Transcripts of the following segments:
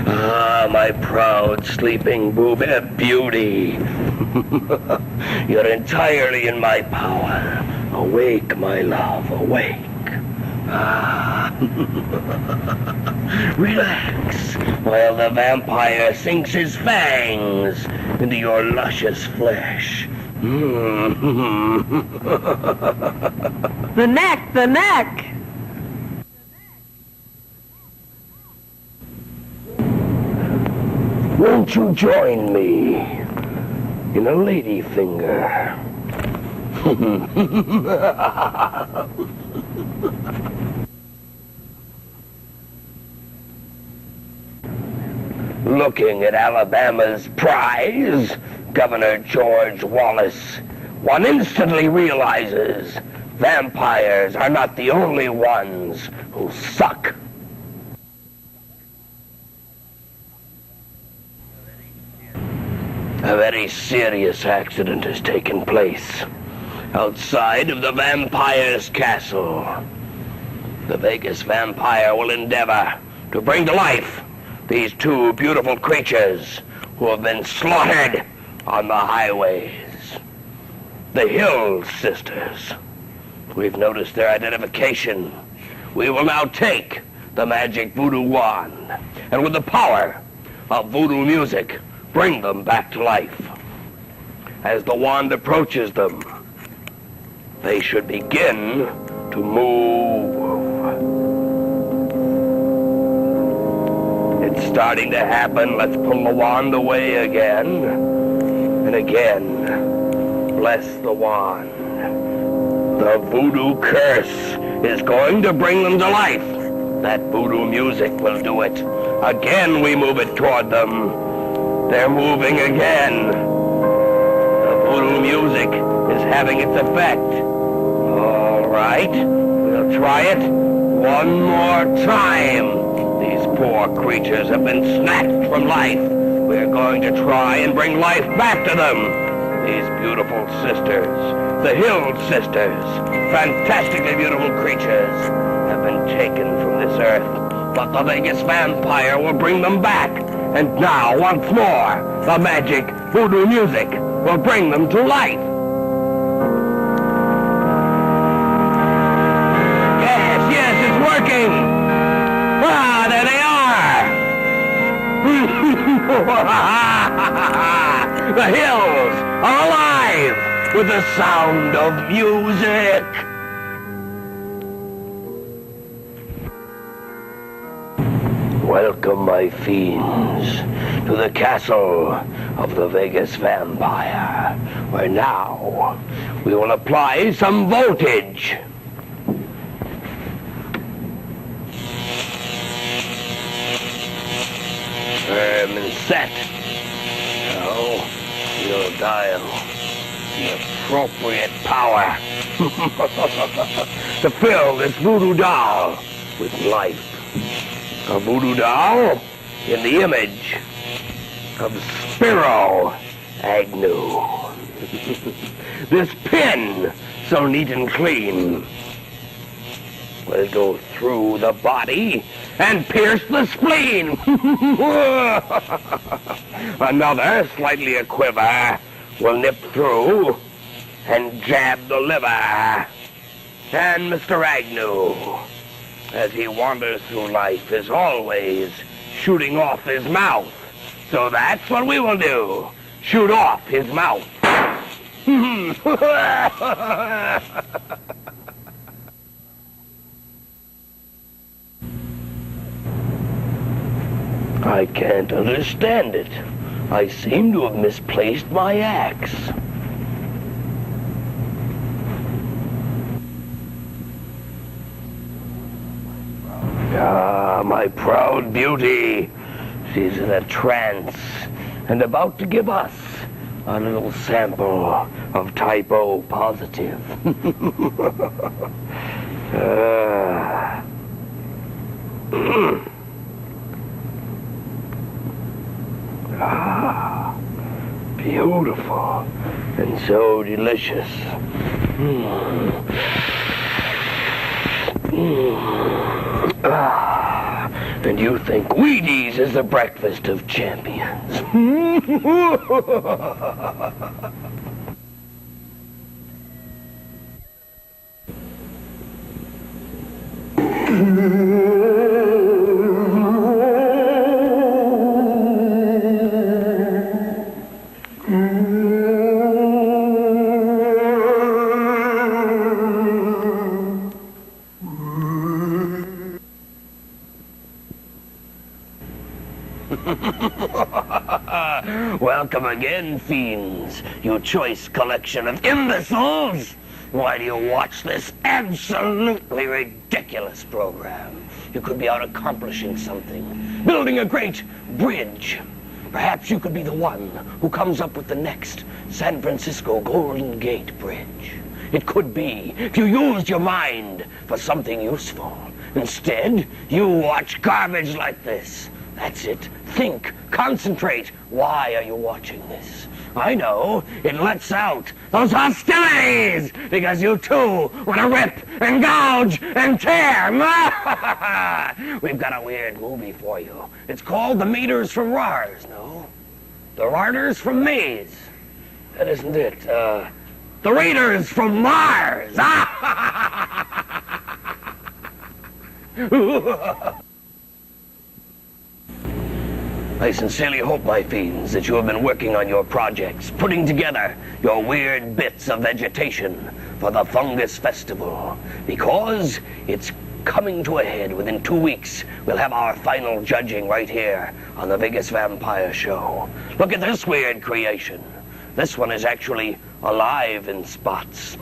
Ah, my proud sleeping beauty. You're entirely in my power. Awake, my love, awake. Ah. Relax, while the vampire sinks his fangs into your luscious flesh. The neck, the neck! Won't you join me in a lady finger? Looking at Alabama's prize, Governor George Wallace, one instantly realizes vampires are not the only ones who suck. A very serious accident has taken place outside of the vampire's castle. The Vegas vampire will endeavor to bring to life these two beautiful creatures who have been slaughtered on the highways. The Hill Sisters. We've noticed their identification. We will now take the magic voodoo wand and with the power of voodoo music, bring them back to life. As the wand approaches them, they should begin to move. It's starting to happen. Let's pull the wand away again. And again, bless the wand. The voodoo curse is going to bring them to life. That voodoo music will do it. Again, we move it toward them. They're moving again. The voodoo music is having its effect. All right, we'll try it one more time. These poor creatures have been snatched from life. We're going to try and bring life back to them. These beautiful sisters, the Hill Sisters, fantastically beautiful creatures, have been taken from this earth. But the Vegas vampire will bring them back. And now, once more, the magic voodoo music will bring them to life. Yes, it's working. Ah, there they are. The hills are alive with the sound of music. Welcome, my fiends, to the castle of the Vegas vampire, where now we will apply some voltage. Firm and set. Now we'll dial the appropriate power to fill this voodoo doll with life. A voodoo doll in the image of Spiro Agnew. This pin, so neat and clean, will go through the body and pierce the spleen. Another, slightly a quiver, will nip through and jab the liver. And Mr. Agnew, as he wanders through life, is always shooting off his mouth. So that's what we will do. Shoot off his mouth. I can't understand it. I seem to have misplaced my axe. Ah, my proud beauty. She's in a trance and about to give us a little sample of type O positive. Beautiful and so delicious. And you think Wheaties is the breakfast of champions. Welcome again, fiends, you choice collection of imbeciles. Why do you watch this absolutely ridiculous program? You could be out accomplishing something, building a great bridge. Perhaps you could be the one who comes up with the next San Francisco Golden Gate Bridge. It could be if you used your mind for something useful. Instead, you watch garbage like this. That's it. Think. Concentrate. Why are you watching this? I know. It lets out those hostilities because you too want to rip and gouge and tear. We've got a weird movie for you. It's called The Meters from Mars, no? The Riders from Maze. That isn't it. The Raiders from Mars. I sincerely hope, my fiends, that you have been working on your projects, putting together your weird bits of vegetation for the Fungus Festival, because it's coming to a head. Within 2 weeks, we'll have our final judging right here on the Vegas Vampire Show. Look at this weird creation. This one is actually alive in spots.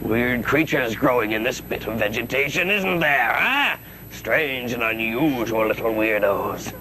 Weird creatures growing in this bit of vegetation, isn't there, huh? Strange and unusual little weirdos.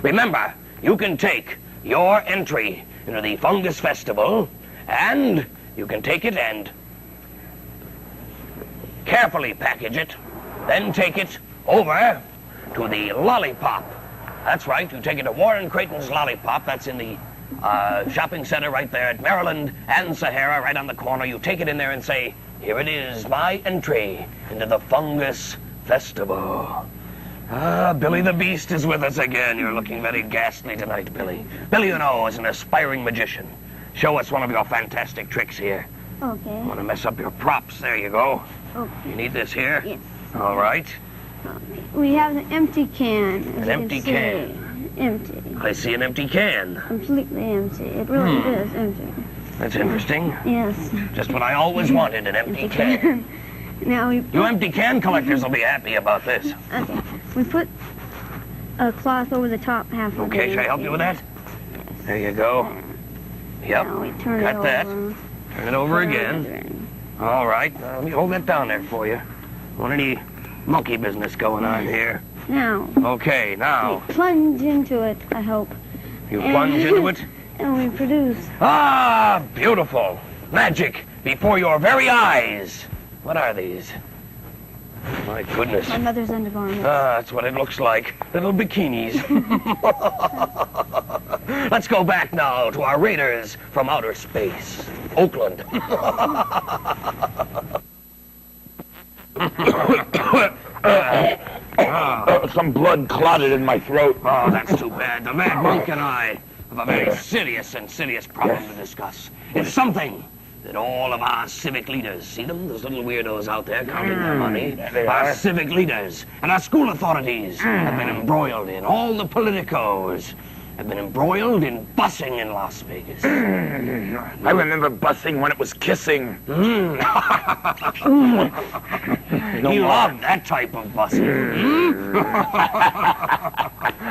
Remember, you can take your entry into the Fungus Festival, and you can take it and carefully package it, then take it over to the Lollipop. That's right, you take it to Warren Creighton's Lollipop. That's in the shopping center right there at Maryland and Sahara, right on the corner. You take it in there and say, here it is, my entry into the Fungus Festival. Billy the Beast is with us again. You're looking very ghastly tonight, Billy. Billy, you know, is an aspiring magician. Show us one of your fantastic tricks here. Okay. Want to mess up your props? There you go. Okay. You need this here? Yes. All right. We have an empty can. An empty can. Empty. I see an empty can. Completely empty. It really is empty. That's interesting. Yes. Just what I always wanted, an empty can. Now we You empty can collectors will be happy about this. Okay. We put a cloth over the top half of it. Okay, should I help you with that? Yes. There you go. Yep. Now we turn Got it that. over. Turn it over Turn it again. All right. Let me hold that down there for you. Want any monkey business going on here? Now. Okay, now. We plunge into it, I hope. You plunge into it? And we produce. Ah, beautiful. Magic before your very eyes. What are these? My goodness. My mother's undergarments. That's what it looks like. Little bikinis. Let's go back now to our raiders from outer space. Oakland. Some blood clotted in my throat. Oh, that's too bad. The Mad Monk and I have a very serious problem to discuss. It's something that all of our civic leaders, see them? Those little weirdos out there counting their money. they Our are. civic leaders and our school authorities have been embroiled in. All the politicos have been embroiled in busing in Las Vegas. I remember busing when it was kissing. He loved that type of busing.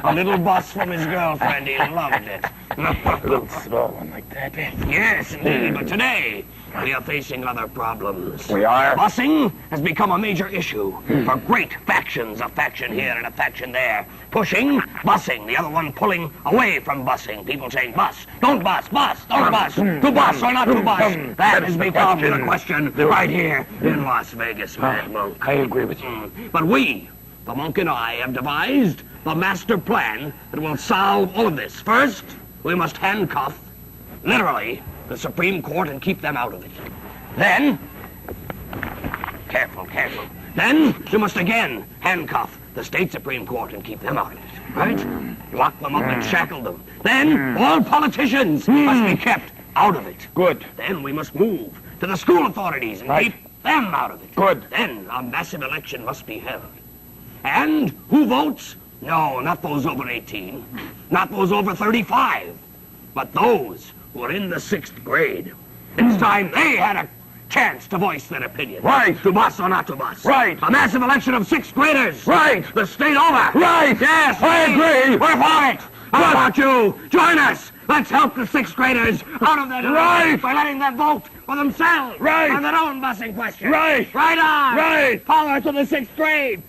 A little bus from his girlfriend, he loved it. A little small one like that. Yes, indeed, but today we are facing other problems. We are? Busing has become a major issue for great factions, a faction here and a faction there. Pushing, busing, the other one pulling away from busing. People saying, bus, don't bus, don't bus, to bus or not to bus. That has become the question right here in Las Vegas, Mad Monk. I agree with you. But we, the Monk and I, have devised the master plan that will solve all of this. First, we must handcuff, literally, the Supreme Court and keep them out of it. Then, careful. Then, you must again handcuff the state Supreme Court and keep them out of it, right? Lock them up and shackle them. Then all politicians must be kept out of it. Good. Then we must move to the school authorities and keep them out of it. Good. Then a massive election must be held. And who votes? No, not those over 18. Not those over 35. But those who are in the 6th grade. It's time they had a chance to voice their opinion. Right. To bus or not to bus. Right. A massive election of 6th graders. Right. The state over. Right. Yes. I agree. We're for it. How about you? Join us. Let's help the 6th graders out of their Right. by letting them vote for themselves. Right. On their own busing question. Right. Right on. Right. Power to the 6th grade.